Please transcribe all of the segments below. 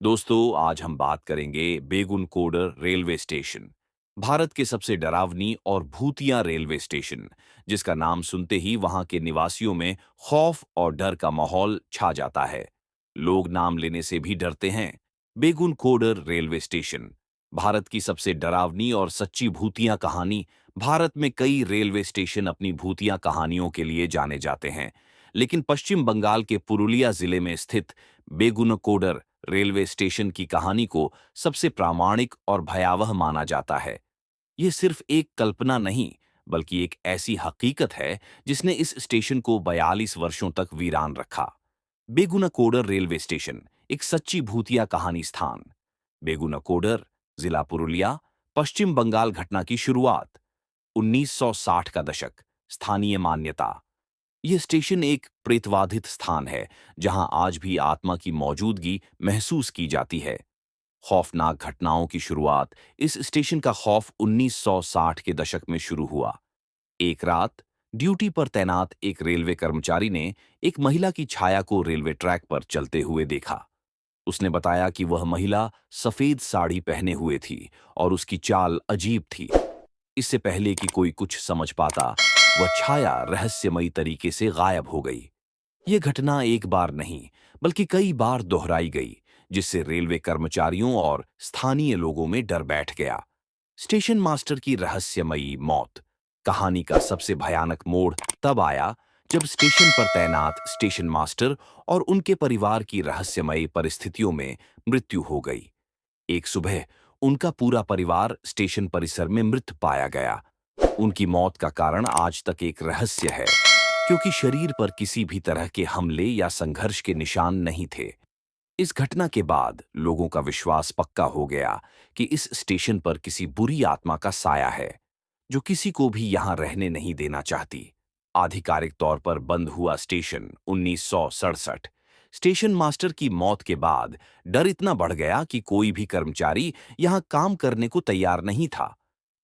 दोस्तों, आज हम बात करेंगे बेगुनकोडर रेलवे स्टेशन, भारत के सबसे डरावनी और भूतिया रेलवे स्टेशन, जिसका नाम सुनते ही वहां के निवासियों में खौफ और डर का माहौल छा जाता है। लोग नाम लेने से भी डरते हैं। बेगुनकोडर रेलवे स्टेशन, भारत की सबसे डरावनी और सच्ची भूतिया कहानी। भारत में कई रेलवे स्टेशन अपनी भूतिया कहानियों के लिए जाने जाते हैं, लेकिन पश्चिम बंगाल के पुरुलिया जिले में स्थित बेगुनकोडर रेलवे स्टेशन की कहानी को सबसे प्रामाणिक और भयावह माना जाता है। यह सिर्फ एक कल्पना नहीं, बल्कि एक ऐसी हकीकत है जिसने इस स्टेशन को 42 वर्षों तक वीरान रखा। बेगुनकोडर रेलवे स्टेशन एक सच्ची भूतिया कहानी स्थान। बेगुनकोडर, जिला पुरुलिया, पश्चिम बंगाल। घटना की शुरुआत 1960 का दशक। स्थानीय मान्यता, यह स्टेशन एक प्रेतवाधित स्थान है जहां आज भी आत्मा की मौजूदगी महसूस की जाती है। खौफनाक घटनाओं की शुरुआत, इस स्टेशन का खौफ 1960 के दशक में शुरू हुआ। एक रात ड्यूटी पर तैनात एक रेलवे कर्मचारी ने एक महिला की छाया को रेलवे ट्रैक पर चलते हुए देखा। उसने बताया कि वह महिला सफेद साड़ी पहने हुए थी और उसकी चाल अजीब थी। इससे पहले कि कोई कुछ समझ पाता, वह छाया रहस्यमयी तरीके से गायब हो गई। यह घटना एक बार नहीं, बल्कि कई बार दोहराई गई, जिससे रेलवे कर्मचारियों और स्थानीय लोगों में डर बैठ गया। स्टेशन मास्टर की रहस्यमयी मौत, कहानी का सबसे भयानक मोड़ तब आया जब स्टेशन पर तैनात स्टेशन मास्टर और उनके परिवार की रहस्यमयी परिस्थितियों में मृत्यु हो गई। एक सुबह उनका पूरा परिवार स्टेशन परिसर में मृत पाया गया। उनकी मौत का कारण आज तक एक रहस्य है, क्योंकि शरीर पर किसी भी तरह के हमले या संघर्ष के निशान नहीं थे। इस घटना के बाद लोगों का विश्वास पक्का हो गया कि इस स्टेशन पर किसी बुरी आत्मा का साया है, जो किसी को भी यहां रहने नहीं देना चाहती। आधिकारिक तौर पर बंद हुआ स्टेशन 1967। स्टेशन मास्टर की मौत के बाद डर इतना बढ़ गया कि कोई भी कर्मचारी यहां काम करने को तैयार नहीं था।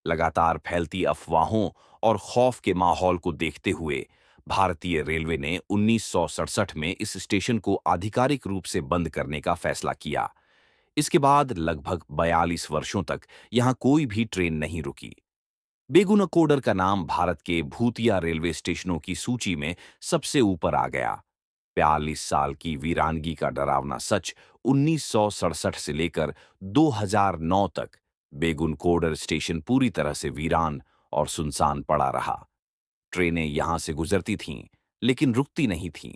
लगातार फैलती अफवाहों और खौफ के माहौल को देखते हुए भारतीय रेलवे ने 1967 में इस स्टेशन को आधिकारिक रूप से बंद करने का फैसला किया। इसके बाद लगभग 42 वर्षों तक यहां कोई भी ट्रेन नहीं रुकी। बेगुनकोडर का नाम भारत के भूतिया रेलवे स्टेशनों की सूची में सबसे ऊपर आ गया। 42 साल की वीरानगी का डरावना सच। 1967 से लेकर 2009 तक बेगुनकोडर स्टेशन पूरी तरह से वीरान और सुनसान पड़ा रहा। ट्रेनें यहां से गुजरती थीं, लेकिन रुकती नहीं थीं।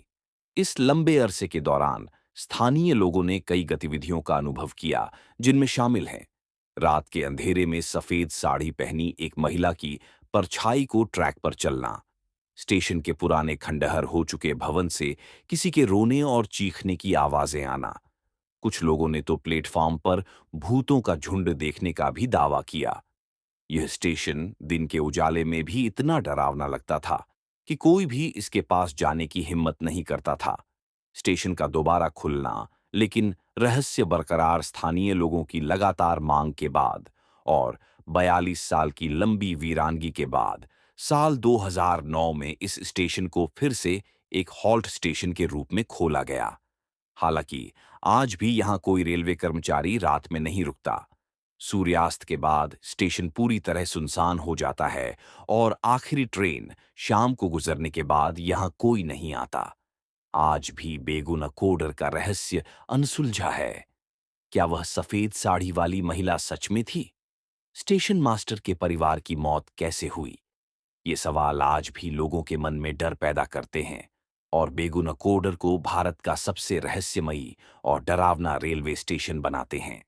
इस लंबे अरसे के दौरान स्थानीय लोगों ने कई गतिविधियों का अनुभव किया, जिनमें शामिल हैं रात के अंधेरे में सफेद साड़ी पहनी एक महिला की परछाई को ट्रैक पर चलना, स्टेशन के पुराने खंडहर हो चुके भवन से किसी के रोने और चीखने की आवाजें आना। कुछ लोगों ने तो प्लेटफॉर्म पर भूतों का झुंड देखने का भी दावा किया। यह स्टेशन दिन के उजाले में भी इतना डरावना लगता था कि कोई भी इसके पास जाने की हिम्मत नहीं करता था। स्टेशन का दोबारा खुलना, लेकिन रहस्य बरकरार स्थानीय लोगों की लगातार मांग के बाद और 42 साल की लंबी वीरानगी के बाद साल 2009 में इस स्टेशन को फिर से एक हॉल्ट स्टेशन के रूप में खोला गया। हालांकि आज भी यहां कोई रेलवे कर्मचारी रात में नहीं रुकता। सूर्यास्त के बाद स्टेशन पूरी तरह सुनसान हो जाता है और आखिरी ट्रेन शाम को गुजरने के बाद यहां कोई नहीं आता। आज भी बेगुनकोडर का रहस्य अनसुलझा है। क्या वह सफेद साड़ी वाली महिला सच में थी? स्टेशन मास्टर के परिवार की मौत कैसे हुई? ये सवाल आज भी लोगों के मन में डर पैदा करते हैं और बेगुनकोडर को भारत का सबसे रहस्यमयी और डरावना रेलवे स्टेशन बनाते हैं।